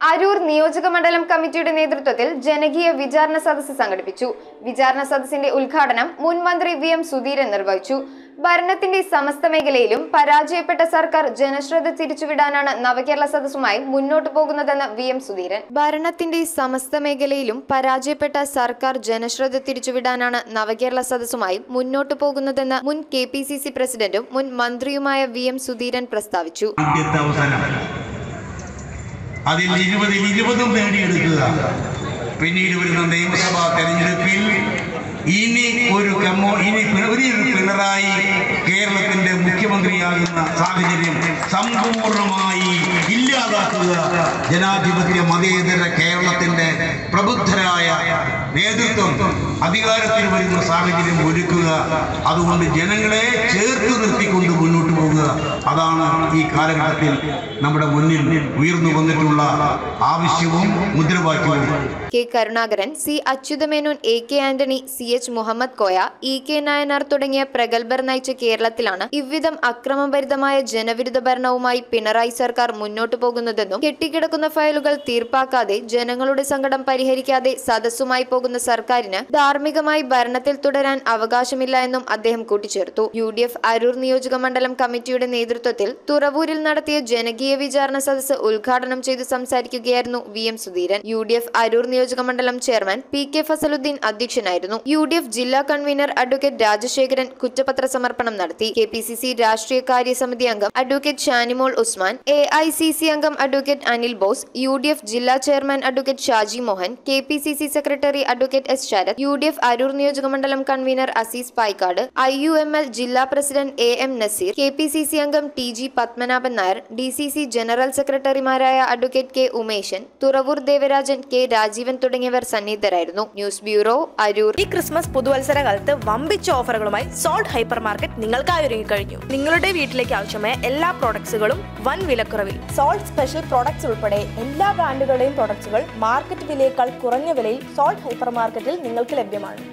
അരൂർ നിയോജക മണ്ഡലം കമ്മിറ്റിയുടെ നേതൃത്വത്തിൽ ജനകീയ വിചാരണ സദസ്സ് സംഘടിപ്പിച്ചു. വിചാരണ സദസ്സിന്റെ ഉദ്ഘാടനം മുൻ മന്ത്രി വി.എം. സുധീരൻ നിർവഹിച്ചു. ഭരണത്തിന്റെ സമസ്ത മേഖലയിലും പരാജയപ്പെട്ട സർക്കാർ ജനശ്രദ്ധ തിരിച്ചുവിടാനാണ് നവകേരള സദസ്സുമായി മുന്നോട്ടു പോകുന്നതെന്ന് വി.എം. സുധീരൻ. ഭരണത്തിന്റെ സമസ്ത മേഖലയിലും പരാജയപ്പെട്ട സർക്കാർ ജനശ്രദ്ധ തിരിച്ചുവിടാനാണ് നവകേരള സദസ്സുമായി മുന്നോട്ടു പോകുന്നതെന്ന് മുൻ കെ.പി.സി.സി പ്രസിഡന്റും മുൻ മന്ത്രിയുമായ വി.എം. സുധീരൻ പ്രസ്താവിച്ചു. അതിൽ 20-20 നേടിയെടുക്കുക. പിന്നീട് വരുന്ന നിയമസഭാ തെരഞ്ഞെടുപ്പിൽ ഇനി ഒരു പിണറായി കേരളത്തിന്റെ മുഖ്യമന്ത്രിയാകുന്ന സാഹചര്യം സമ്പൂർണമായി ഇല്ലാതാക്കുക. ജനാധിപത്യ മതേതര കേരളത്തിന്റെ പ്രബുദ്ധരായ നേതൃത്വം അധികാരത്തിൽ വരുന്ന സാഹചര്യം ഒരുക്കുക. അതുകൊണ്ട് ജനങ്ങളെ ചേർത്ത് നിർത്തിക്കൊണ്ട് മുന്നോട്ട് പോകുക. അതാണ് ഈ കാലഘട്ടത്തിൽ നമ്മുടെ മുന്നിൽ ഉയർന്നു വന്നിട്ടുള്ള ആവശ്യവും മുദ്രാവാക്യവും. K Karunakaran, C Achutha Menon, A K Antony, C H Muhammed Koya, E K Nayanar തുടങ്ങിയ പ്രഗത്ഭർ നയിച്ച കേരളത്തിലാണ് ഇவ்விധം അക്രമഭരിതമായ ജനവിരുദ്ധ ഭരണവുമായി പിണറായി സർക്കാർ മുന്നോട്ടു പോകുന്നതെന്നും കെട്ടിക്കിടക്കുന്ന ഫയലുകൾ തീർപ്പാക്കാതെ ജനങ്ങളുടെ സങ്കടം പരിഹരിക്കാതെ സദസ്സുമായി പോകുന്ന സർക്കാരിന് ധാർമ്മികമായി ഭരണത്തിൽ തുടരാൻ അവകാശമില്ല എന്നും അദ്ദേഹം കൂട്ടിച്ചേർത്തു. UDF അരൂർ നിയോജക മണ്ഡലം കമ്മിറ്റിയുടെ നേതൃത്വത്തിൽ തുറവൂരിൽ നടത്തിയ ജനകീയ വിചാരണ സദസ്സ് ഉദ്ഘാടനം ചെയ്ത് സംസാരിക്കുകയായിരുന്നു വി.എം. സുധീരൻ. UDF അരൂർ നിയോജക മണ്ഡലം ചെയർമാൻ PK ഫസലുദ്ദീൻ അധ്യക്ഷനായിരുന്നു. UDF ജില്ലാ കൺവീനർ അഡ്വക്കേറ്റ് രാജശേഖരൻ കുറ്റപത്ര സമർപ്പണം നടത്തി. KPCC രാഷ്ട്രീയ കാര്യസമിതി അംഗം അഡ്വക്കേറ്റ് ഷാനിമോൾ ഉസ്മാൻ, AICC അംഗം അഡ്വക്കേറ്റ് അനിൽ ബോസ്, UDF ജില്ലാ chairman advocate Shaji Mohan, KPCC secretary advocate S Sarath, UDF Aroor നിയോജക മണ്ഡലം കൺവീനർ അസീസ് പായ്ക്കാട്, IUML ജില്ലാ പ്രസിഡന്റ് AM നസീർ, KPCC അംഗം TG Padmanabhan Nair, DCC general സെക്രട്ടറിമാരായ advocate K Umeshan, Thuravoor Devarajan, K Rajeevan തുടങ്ങിയവർ സന്നിഹിതരായിരുന്നു. News bureau, Aroor. ഈ ക്രിസ്മസ് പുതുവത്സര കാലത്ത് വമ്പിച്ച ഓഫറുകളുമായി സോൾട്ട് ഹൈപ്പർ മാർക്കറ്റ് നിങ്ങൾക്കായി ഒരുങ്ങിക്കഴിഞ്ഞു. നിങ്ങളുടെ വീട്ടിലേക്ക് ആവശ്യമായ എല്ലാ പ്രോഡക്ട്സുകളും വൻ വിലക്കുറവിൽ. സോൾട്ട് സ്പെഷ്യൽ പ്രോഡക്ട്സ് ഉൾപ്പെടെ എല്ലാ ബ്രാൻഡുകളുടെയും പ്രോഡക്ട്സുകൾ മാർക്കറ്റ് വിലയേക്കാൾ കുറഞ്ഞ വിലയിൽ സോൾട്ട് ഹൈപ്പർ മാർക്കറ്റിൽ നിങ്ങൾക്ക് ലഭ്യമാണ്.